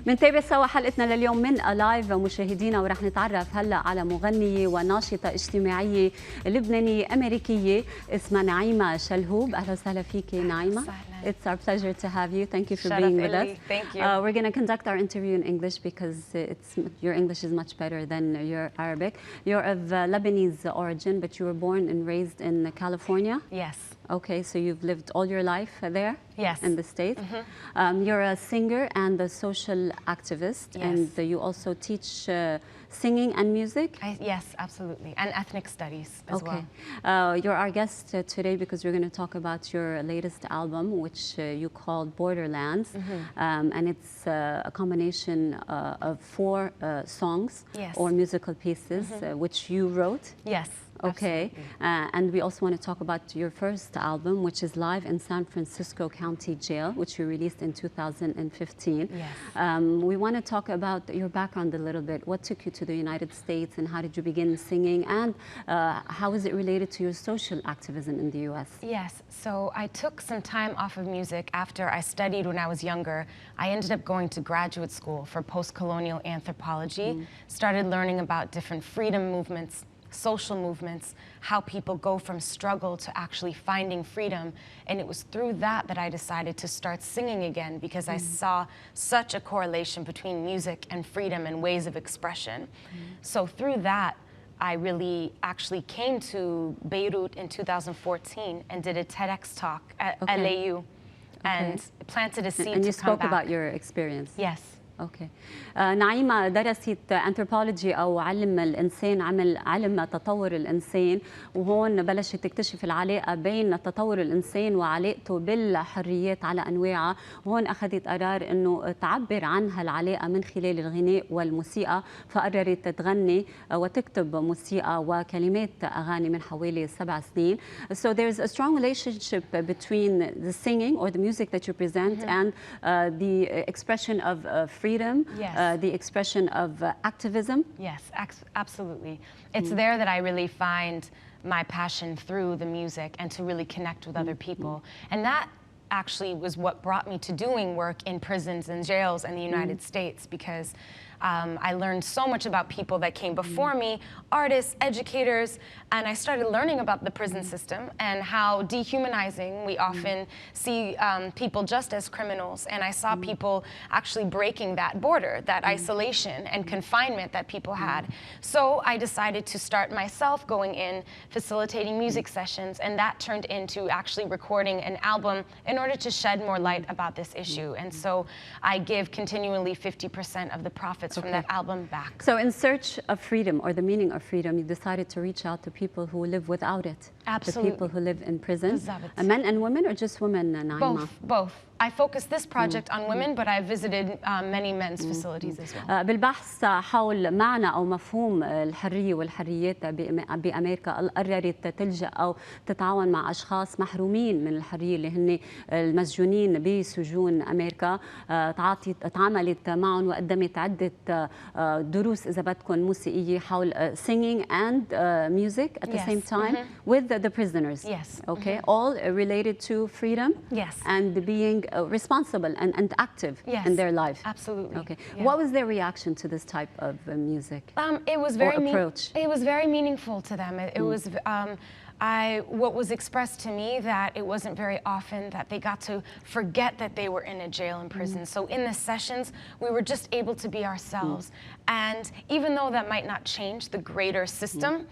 منتابع سوا حلقتنا لليوم من ألايف مشاهدينا، ورح نتعرف هلا على مغنية وناشطة اجتماعية لبنانية أمريكية اسمها نعيمة شلهوب. أهلا وسهلا فيكي نعيمة. It's our pleasure to have you. Thank you for being with us. Thank you. We're going to conduct our interview in English because your English is much better than your Arabic. You're of Lebanese origin, but you were born and raised in California? Yes. Okay, so you've lived all your life there? Yes. In the States? You're a singer and a social activist, yes. and you also teach singing and music? Yes, absolutely, and ethnic studies as well. You're our guest today because we're going to talk about your latest album, which you called Borderlands, and it's a combination of 4 songs yes. or musical pieces which you wrote. Yes. Okay, and we also want to talk about your first album, which is live in San Francisco County Jail, which you released in 2015. Yes. We want to talk about your background a little bit. What took you to the United States, and how did you begin singing, and how is it related to your social activism in the U.S.? Yes, so I took some time off of music after I studied when I was younger. I ended up going to graduate school for post-colonial anthropology, started learning about different freedom movements, social movements, how people go from struggle to actually finding freedom. And it was through that that I decided to start singing again, because I saw such a correlation between music and freedom and ways of expression. So through that, I really actually came to Beirut in 2014 and did a TEDx talk at LAU and planted a seed. And you to spoke come back. about your experience. Yes. اوكي. نعيمة درست انثروبولوجي او علم الانسان، علم تطور الانسان، وهون بلشت تكتشف العلاقه بين تطور الانسان وعلاقته بالحريات على انواعها، وهون اخذت قرار انه تعبر عن هالعلاقه من خلال الغناء والموسيقى، فقررت تغني وتكتب موسيقى وكلمات اغاني من حوالي 7 سنين. So there's a strong relationship between the singing or the music that you present and the expression of freedom, yes. The expression of activism. Yes, absolutely. It's there that I really find my passion through the music and to really connect with other people. And that actually was what brought me to doing work in prisons and jails in the United States, because I learned so much about people that came before me, artists, educators, and I started learning about the prison system and how dehumanizing we often see people just as criminals. And I saw people actually breaking that border, that isolation and confinement that people had. So I decided to start myself going in, facilitating music sessions, and that turned into actually recording an album in order to shed more light about this issue. And so I give continually 50% of the profits from that album back. So in search of freedom, or the meaning of freedom, you decided to reach out to people who live without it. Absolutely. The people who live in prison. Men and women, or just women, Naima? Both. I focus this project on women, but I visited many men's facilities as well. بالبحث حول معنى أو مفهوم الحرية والحريات بأمريكا، قررت تلجأ أو تتعاون مع أشخاص محرومين من الحرية اللي هن المسجونين بسجون أمريكا. تعاملت معهم وقدمت عدة دروس إذا بدكم موسيقية حول singing and music at the same time with the prisoners. Yes. Okay. All related to freedom. Yes. And being responsible and active in their life. Absolutely. Okay. Yeah. What was their reaction to this type of music? It was very approach? It was very meaningful to them. It was. What was expressed to me that it wasn't very often that they got to forget that they were in a jail and prison. So in the sessions, we were just able to be ourselves. And even though that might not change the greater system,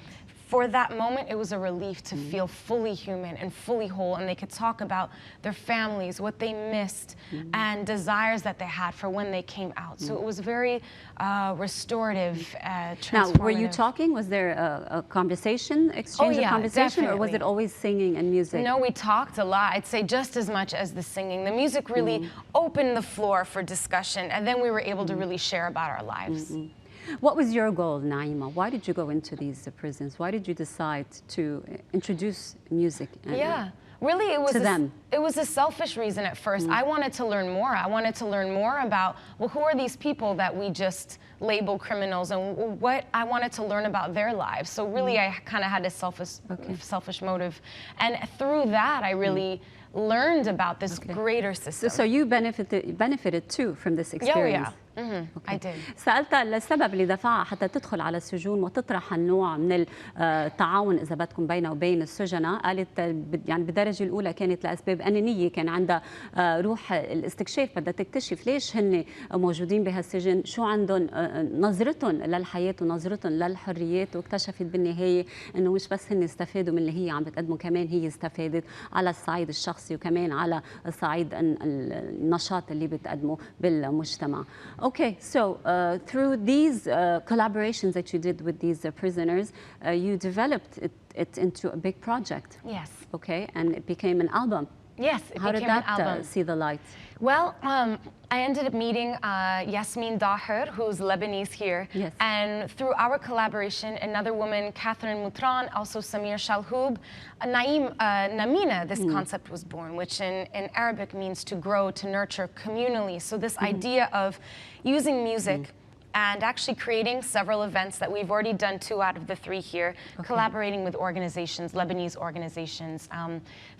for that moment, it was a relief to feel fully human and fully whole, and they could talk about their families, what they missed, and desires that they had for when they came out. So it was very restorative, transformative. Now, were you talking? Was there a conversation, exchange of conversation, definitely. or was it always singing and music? No, we talked a lot. I'd say just as much as the singing. The music really opened the floor for discussion, and then we were able to really share about our lives. What was your goal, Naima? Why did you go into these prisons? Why did you decide to introduce music? Really, it was a selfish reason at first. I wanted to learn more. I wanted to learn more about, well, who are these people that we just label criminals, and what I wanted to learn about their lives. So really, I kind of had a selfish motive. And through that, I really learned about this greater system. So you benefited too from this experience. I did. سألتها السبب اللي دفعها حتى تدخل على السجون وتطرح النوع من التعاون إذا بدكم بينها وبين السجناء. قالت يعني بالدرجة الأولى كانت لأسباب أنانية، كان عندها روح الاستكشاف، بدها تكتشف ليش هن موجودين بهالسجن، شو عندهم نظرتهم للحياة ونظرتهم للحريات، واكتشفت بالنهاية إنه مش بس هن استفادوا من اللي هي عم بتقدمه، كمان هي استفادت على الصعيد الشخصي وكمان على الصعيد النشاط اللي بتقدمه بالمجتمع. Okay, so through these collaborations that you did with these prisoners, you developed it into a big project. Yes. Okay, and it became an album. Yes, it How became did that an album. see the light? Well, I ended up meeting Yasmin Daher, who's Lebanese here. Yes. And through our collaboration, another woman, Catherine Moutran, also Samir Shalhoub, Namina, this concept was born, which in Arabic means to grow, to nurture communally. So this idea of using music and actually creating several events that we've already done 2 out of the 3 here, collaborating with organizations, Lebanese organizations,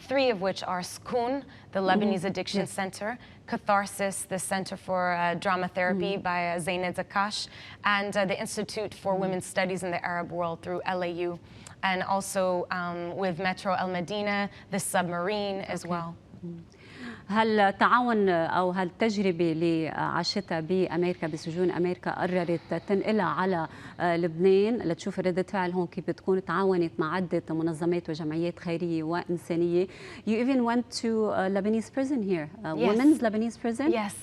3 of which are Skoon, the Lebanese Addiction Center, Catharsis, the Center for Drama Therapy by Zaina Zakash, and the Institute for Women's Studies in the Arab World through LAU, and also with Metro El Medina, the Submarine as well. هالتعاون او هالتجربه اللي عاشتها بامريكا بسجون امريكا قررت تنقلها على لبنان لتشوف ردة فعل هون كيف بتكون. تعاونت مع عده منظمات وجمعيات خيريه وانسانيه. You even went to a Lebanese prison here, women's Lebanese prison. Yes,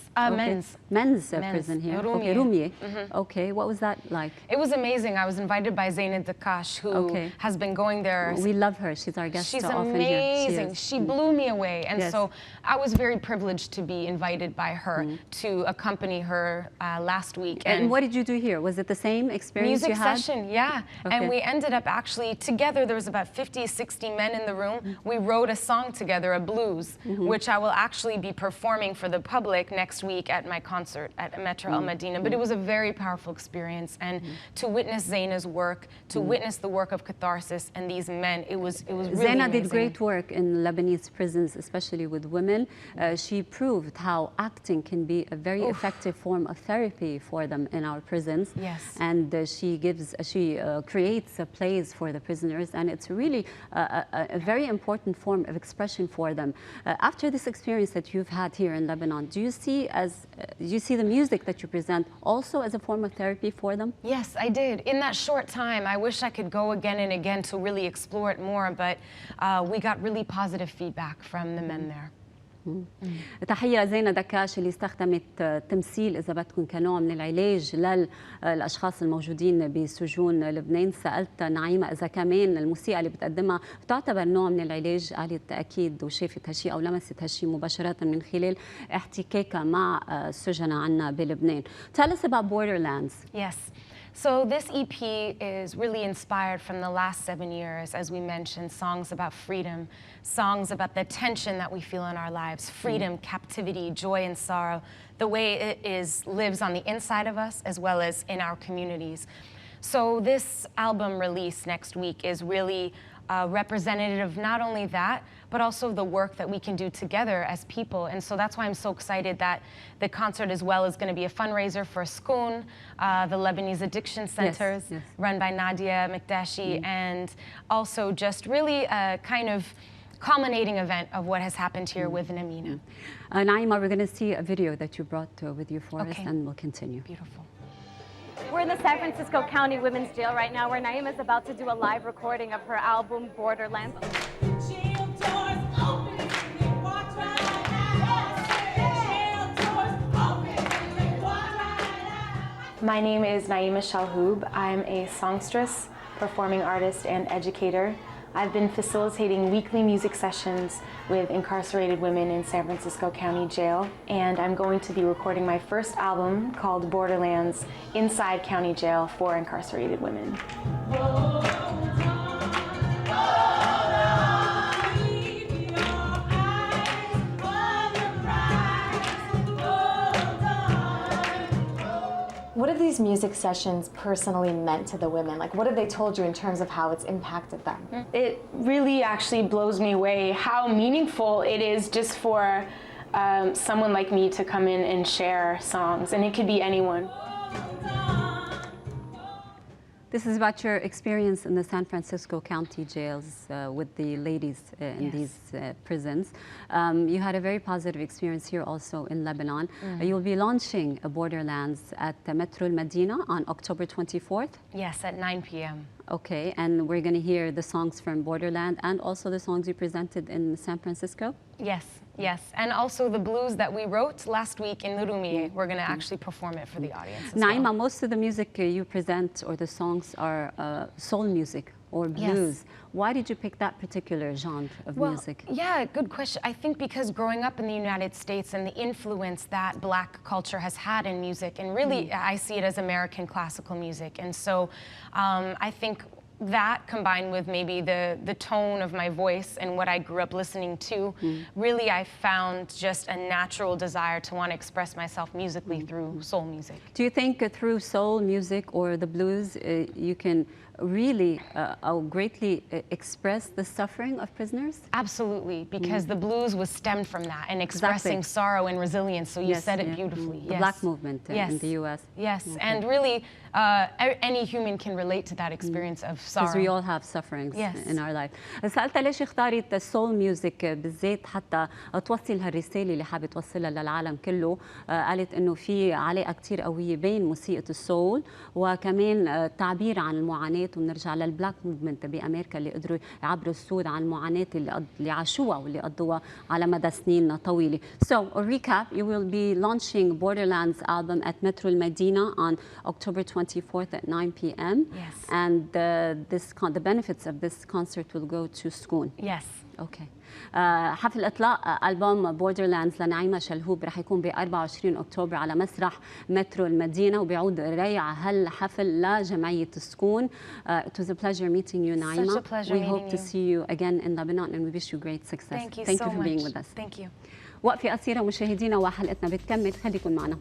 men's prison here. Okay, Rumie. Okay, what was that like? It was amazing. I was invited by Zainab Dakash, who has been going there. We love her. She's our guest. She's often amazing. Here. She blew me away, and so I was very privileged to be invited by her to accompany her last week. And what did you do here? Was it the same experience music you had? session, yeah. And we ended up actually together. There was about 50, 60 men in the room. We wrote a song together, a blues, which I will actually be performing for the public next week at my concert at Metro El Medina. But it was a very powerful experience, and to witness Zaina's work, to witness the work of Catharsis and these men, it was really Zaina amazing. did great work in Lebanese prisons, especially with women. She proved how acting can be a very effective form of therapy for them in our prisons. Yes. And she creates plays for the prisoners, and it's really a very important form of expression for them. After this experience that you've had here in Lebanon, do you see the music that you present also as a form of therapy for them? Yes, I did. In that short time, I wish I could go again and again to really explore it more, but we got really positive feedback from the men there. تحية زينة دكاش اللي استخدمت تمثيل إذا بدكم كنوع من العلاج للأشخاص الموجودين بسجون لبنان. سألت نعيمة إذا كمان الموسيقى اللي بتقدمها تعتبر نوع من العلاج، قالت أكيد وشافت هالشيء أو لمست هالشيء مباشرة من خلال احتكاكها مع السجناء عنا بلبنان. Tell us about Borderlands. Yes. So this EP is really inspired from the last 7 years, as we mentioned, songs about freedom, songs about the tension that we feel in our lives, freedom, captivity, joy and sorrow, the way it lives on the inside of us as well as in our communities. So this album release next week is really representative of not only that, but also the work that we can do together as people. And so that's why I'm so excited that the concert as well is going to be a fundraiser for Skoon, the Lebanese Addiction Centers, run by Nadia Mekdashi, and also just really a kind of culminating event of what has happened here with Namina. Naima, we're going to see a video that you brought with you for us, and we'll continue. Beautiful. We're in the San Francisco County Women's Jail right now, where Naima is about to do a live recording of her album, Borderlands. My name is Naima Shalhoub. I'm a songstress, performing artist, and educator. I've been facilitating weekly music sessions with incarcerated women in San Francisco County Jail, and I'm going to be recording my first album called Borderlands inside County Jail for incarcerated women. What do these music sessions personally meant to the women? Like, what have they told you in terms of how it's impacted them? It really actually blows me away how meaningful it is just for someone like me to come in and share songs, and it could be anyone. This is about your experience in the San Francisco County jails with the ladies in Yes. these prisons. You had a very positive experience here also in Lebanon. You'll be launching Borderlands at Metro Medina on October 24th. Yes, at 9 p.m. Okay, and we're going to hear the songs from Borderland and also the songs you presented in San Francisco? Yes, yes. And also the blues that we wrote last week in Nurumiyeh, we're going to actually perform it for the audience as Naima, well. most of the music you present or the songs are soul music or blues. Yes. Why did you pick that particular genre of music? Yeah, good question. I think because growing up in the United States and the influence that Black culture has had in music, and really I see it as American classical music. And so I think that combined with maybe the tone of my voice and what I grew up listening to, really I found just a natural desire to want to express myself musically through soul music. Do you think through soul music or the blues you can really greatly express the suffering of prisoners? Absolutely, because the blues was stemmed from that and expressing sorrow and resilience. So you said it beautifully. The Black movement in the U.S. Yes, and really any human can relate to that experience of sorrow. Because we all have sufferings in our life. سألتها ليش اختارت السول ميوزك بالذات حتى توصل هالرسالة اللي حابة توصلها للعالم كله. قالت إنه في علاقة كتير قوية بين موسيقى السول وكمان التعبير عن المعاناة، ونرجع للبلاك موفمنت بأمريكا اللي قدروا يعبروا السود عن المعاناة اللي عاشوها واللي قضوها على مدى سنين طويلة. So, a recap, you will be launching Borderlands album at Metro Medina on October 24th at 9 p.m. Yes. And the benefits of this concert will go to Schoon. Yes. Okay. حفل إطلاق ألبوم بوردرلاندز لنعيمة شلهوب رح يكون ب 24 أكتوبر على مسرح مترو المدينة، وبيعود ريع هالحفل لجمعية سكون. It was a pleasure meeting you, Naima. Such a pleasure We meeting hope to you. see you again in Lebanon and we wish you great success. Thank you Thank so you for much. being with us. Thank you. وقفة قصيرة مشاهدينا وحلقتنا بتكمل، خليكم معنا.